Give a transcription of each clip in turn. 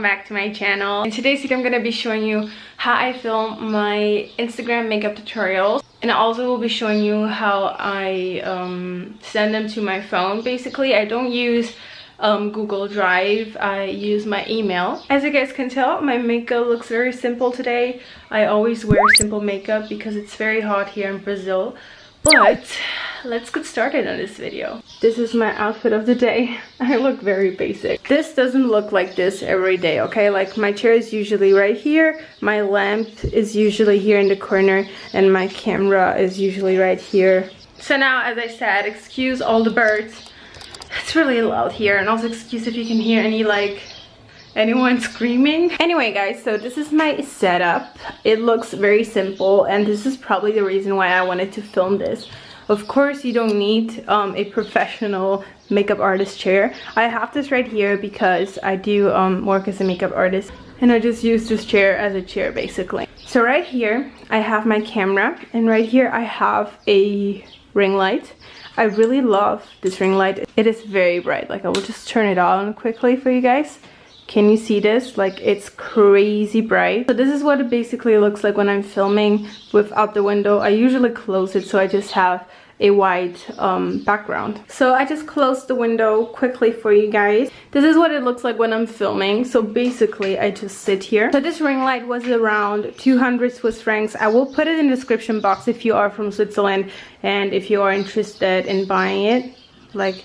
welcome back to my channel. In today's video I'm going to be showing you how I film my Instagram makeup tutorials, and I also will be showing you how I send them to my phone. Basically I don't use Google Drive, I use my email. As you guys can tell, my makeup looks very simple today. I always wear simple makeup because it's very hot here in Brazil. But let's get started on this video. This is my outfit of the day. I look very basic. This doesn't look like this every day, okay? Like my chair is usually right here, my lamp is usually here in the corner, and my camera is usually right here. So now, as I said, excuse all the birds. It's really loud here, and also excuse if you can hear any anyone screaming. Anyway guys, so this is my setup. It looks very simple, and this is probably the reason why I wanted to film this. Of course you don't need a professional makeup artist chair. I have this right here because I do work as a makeup artist, and I just use this chair as a chair basically. So right here I have my camera, and right here I have a ring light. I really love this ring light. It is very bright. Like, I will just turn it on quickly for you guys. Can you see this? Like, it's crazy bright. So this is what it basically looks like when I'm filming without the window. I usually close it so I just have a white background. So I just closed the window quickly for you guys. This is what it looks like when I'm filming. So basically I just sit here. So this ring light was around 200 Swiss francs. I will put it in the description box if you are from Switzerland and if you are interested in buying it. Like,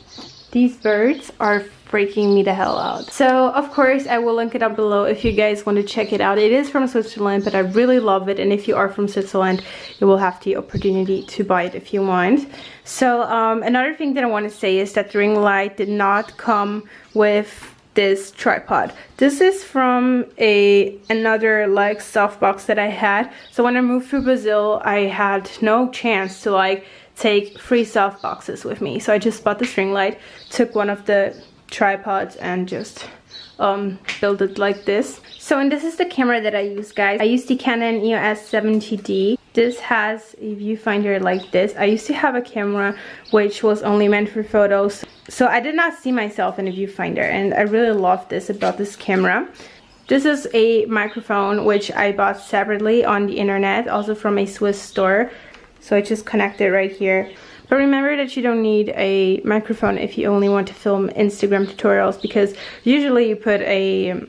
these birds are freaking me the hell out. So of course I will link it up below if you guys want to check it out. It is from Switzerland, but I really love it, and if you are from Switzerland you will have the opportunity to buy it if you want. So another thing that I want to say is that the ring light did not come with this tripod. This is from another like softbox that I had. So when I moved to Brazil I had no chance to take free softboxes with me, so I just bought this ring light, took one of the tripods and just build it like this. So, and this is the camera that I use, guys. I use the Canon EOS 70D. This has a viewfinder like this. I used to have a camera which was only meant for photos, so I did not see myself in a viewfinder, and I really love this about this camera. This is a microphone which I bought separately on the internet, also from a Swiss store. So I just connect it right here. But remember that you don't need a microphone if you only want to film Instagram tutorials, because usually you put a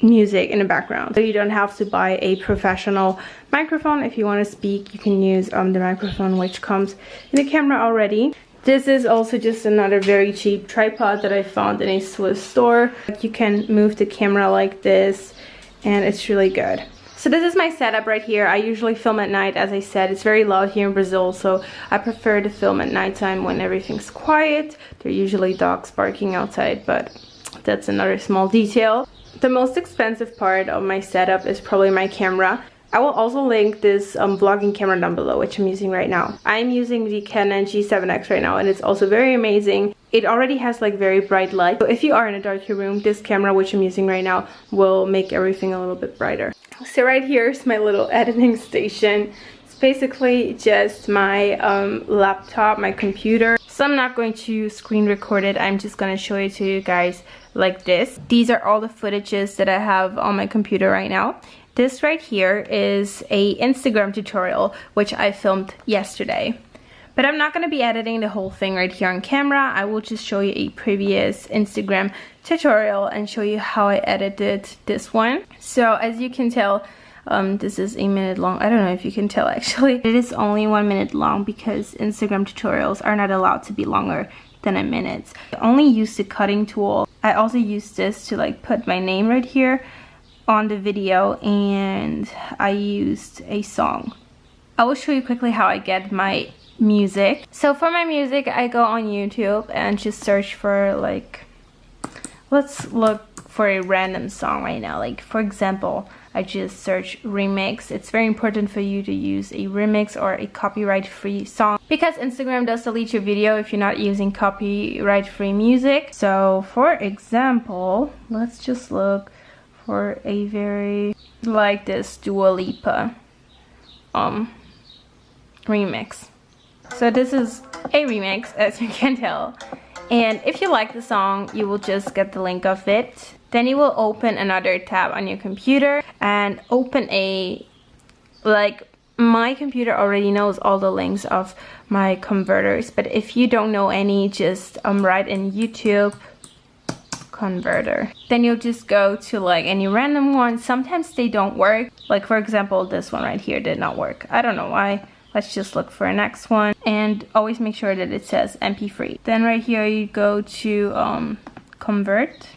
music in the background. So you don't have to buy a professional microphone. If you want to speak, you can use the microphone which comes in the camera already. This is also just another very cheap tripod that I found in a Swiss store. You can move the camera like this, and it's really good. So this is my setup right here. I usually film at night. As I said, it's very loud here in Brazil, so I prefer to film at nighttime when everything's quiet. There are usually dogs barking outside, but that's another small detail. The most expensive part of my setup is probably my camera. I will also link this vlogging camera down below, which I'm using right now. I'm using the Canon G7X right now, and it's also very amazing. It already has like very bright light, so if you are in a darker room, this camera which I'm using right now will make everything a little bit brighter. So right here is my little editing station. It's basically just my laptop, my computer. So I'm not going to screen record it. I'm just going to show it to you guys like this. These are all the footages that I have on my computer right now. This right here is a Instagram tutorial which I filmed yesterday. But I'm not going to be editing the whole thing right here on camera. I will just show you a previous Instagram tutorial and show you how I edited this one. So as you can tell, this is a minute long. I don't know if you can tell actually. It is only 1 minute long because Instagram tutorials are not allowed to be longer than a minute. I only used the cutting tool. I also used this to put my name right here on the video, and I used a song. I will show you quickly how I get my music. So for my music I go on YouTube and just search for let's look for a random song right now. Like for example, I just search remix. It's very important for you to use a remix or a copyright free song, because Instagram does delete your video if you're not using copyright free music. So for example, let's just look for a very like this Dua Lipa remix. So this is a remix, as you can tell, And if you like the song, you will just get the link of it. Then you will open another tab on your computer and open a, like, my computer already knows all the links of my converters, but if you don't know any, just write in YouTube converter. Then you'll just go to like any random one. Sometimes they don't work. Like for example, this one right here did not work. I don't know why. Let's just look for a next one, and always make sure that it says MP3. Then right here you go to convert.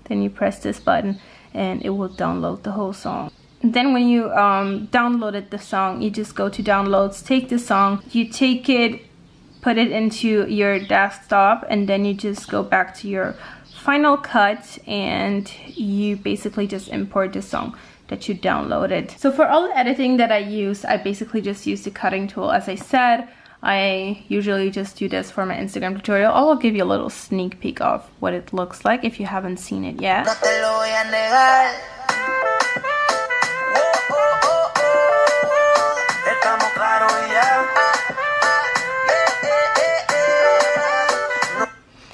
Then you press this button and it will download the whole song. Then when you downloaded the song, you just go to downloads, take the song, you take it, put it into your desktop, and then you just go back to your Final Cut and you basically just import the song that you downloaded. So for all the editing that I use, I basically just use the cutting tool. As I said, I usually just do this for my Instagram tutorial. I will give you a little sneak peek of what it looks like if you haven't seen it yet.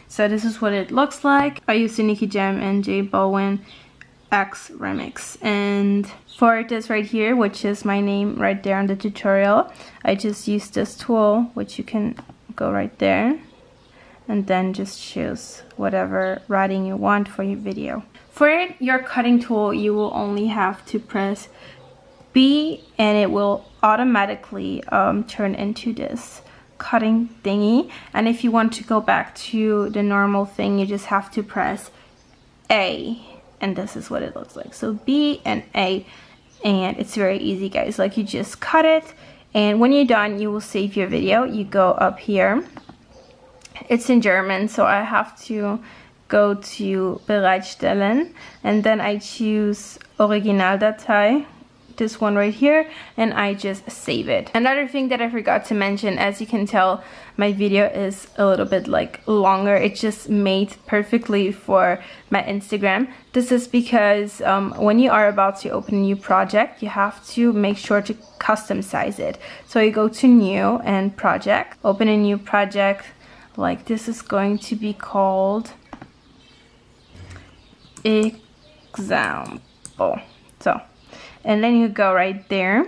So this is what it looks like. I use the Nicky Jam and J Balwin X remix, and for this right here, which is my name right there on the tutorial, I just use this tool, which you can go right there and then just choose whatever writing you want for your video. For your cutting tool, you will only have to press B and it will automatically turn into this cutting thingy, and if you want to go back to the normal thing, you just have to press A, and this is what it looks like. So B and A, and it's very easy, guys. Like, you just cut it, and when you're done, you will save your video. You go up here, it's in German, so I have to go to Bereitstellen, and then I choose Originaldatei, this one right here, and I just save it. Another thing that I forgot to mention, as you can tell, my video is a little bit like longer. It's just made perfectly for my Instagram. This is because when you are about to open a new project, you have to make sure to custom size it. So you go to new and project, open a new project, like this is going to be called example. So, and then you go right there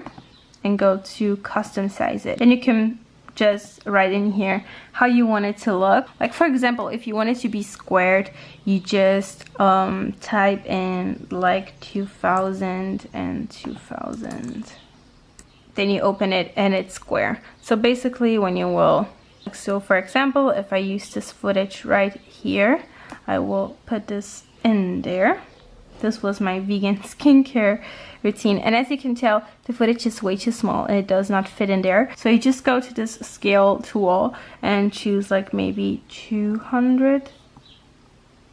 and go to custom size it, and you can just write in here how you want it to look. Like for example, if you want it to be squared, you just type in like 2000 and 2000, then you open it and it's square. So basically when you will, so for example, if I use this footage right here, I will put this in there. This was my vegan skincare routine, and as you can tell, the footage is way too small and it does not fit in there. So you just go to this scale tool and choose like maybe 200.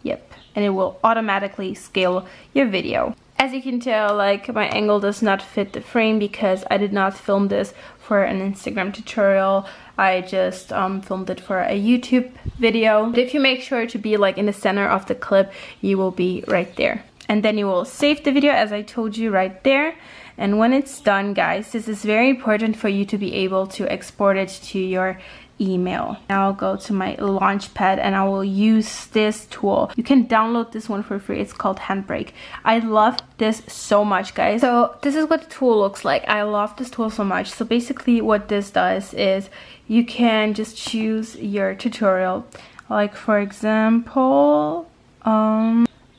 Yep, and it will automatically scale your video. As you can tell, like my angle does not fit the frame because I did not film this for an Instagram tutorial. I just filmed it for a YouTube video. But if you make sure to be like in the center of the clip, you will be right there. And then you will save the video as I told you right there. And when it's done, guys, this is very important for you to be able to export it to your email. Now I'll go to my Launchpad and I will use this tool. You can download this one for free. It's called Handbrake. I love this so much, guys. So this is what the tool looks like. I love this tool so much. So basically what this does is you can just choose your tutorial. Like for example,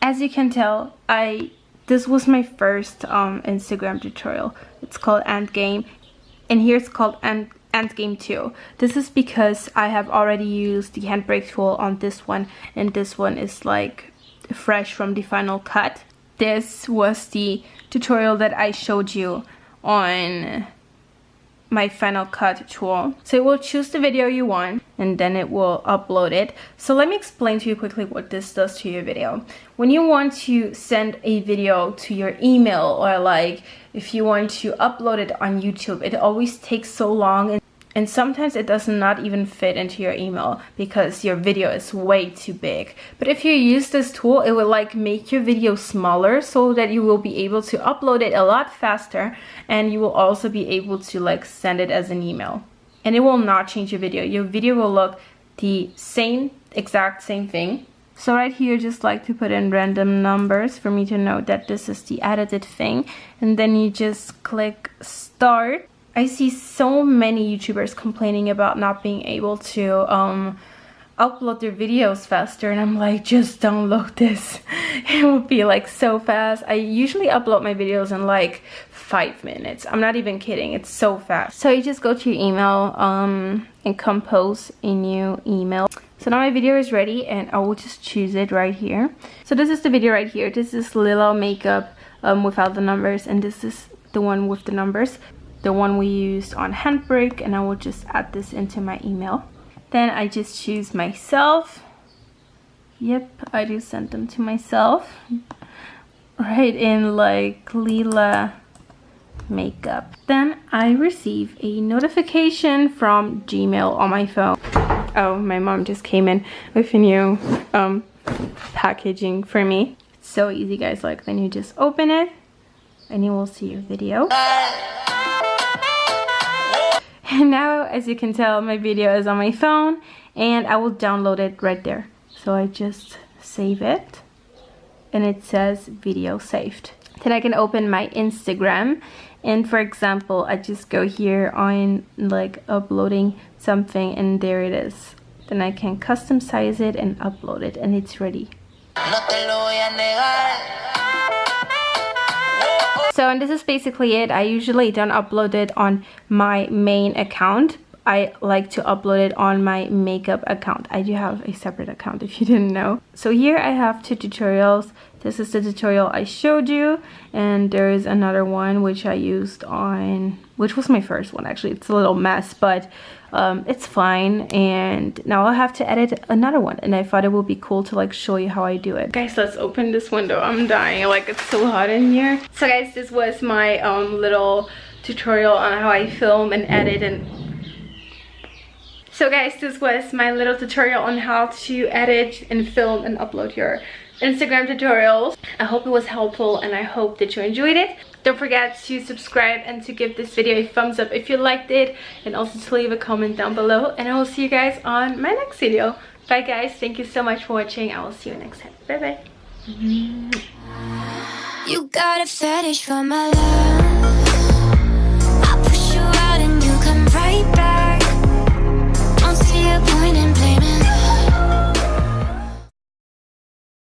as you can tell, this was my first Instagram tutorial. It's called Endgame, and here it's called Endgame 2. This is because I have already used the Handbrake tool on this one, and this one is like fresh from the Final Cut. This was the tutorial that I showed you on my Final Cut tool. So it will choose the video you want and then it will upload it. So let me explain to you quickly what this does to your video. When you want to send a video to your email, or like if you want to upload it on YouTube, it always takes so long, and sometimes it does not even fit into your email because your video is way too big. But if you use this tool, it will like make your video smaller so that you will be able to upload it a lot faster, and you will also be able to like send it as an email. And it will not change your video. Your video will look the exact same thing. So right here, just like to put in random numbers for me to know that this is the edited thing. And then you just click start. I see so many YouTubers complaining about not being able to upload their videos faster, and I'm like, just download this. It will be like so fast. I usually upload my videos in like 5 minutes. I'm not even kidding, it's so fast. So you just go to your email and compose a new email. So now my video is ready, and I will just choose it right here. So this is the video right here. This is Lila makeup without the numbers, and this is the one with the numbers, the one we used on Handbrake, and I will just add this into my email. Then I just choose myself. Yep, I do send them to myself. Right in like Lila makeup. Then I receive a notification from Gmail on my phone. Oh, my mom just came in with a new packaging for me. It's so easy, guys. Like, then you just open it and you will see your video. And now, as you can tell, my video is on my phone, and I will download it right there. So I just save it, and it says video saved. Then I can open my Instagram, and for example, I just go here on like uploading something, and there it is. Then I can custom size it and upload it, and it's ready. So, and this is basically it. I usually don't upload it on my main account. I like to upload it on my makeup account. I do have a separate account, if you didn't know. So here I have 2 tutorials. This is the tutorial I showed you, and there is another one which I used on, which was my first one actually. It's a little mess, but it's fine. And now I'll have to edit another one, and I thought it would be cool to like show you how I do it. Guys, let's open this window. I'm dying, like it's so hot in here. So guys, this was my little tutorial on how I film and edit and this was my little tutorial on how to edit and film and upload your Instagram tutorials. I hope it was helpful, and I hope that you enjoyed it. Don't forget to subscribe and to give this video a thumbs up if you liked it, and also to leave a comment down below, and I will see you guys on my next video. Bye guys, thank you so much for watching. I will see you next time. Bye bye. You got a fetish for my love.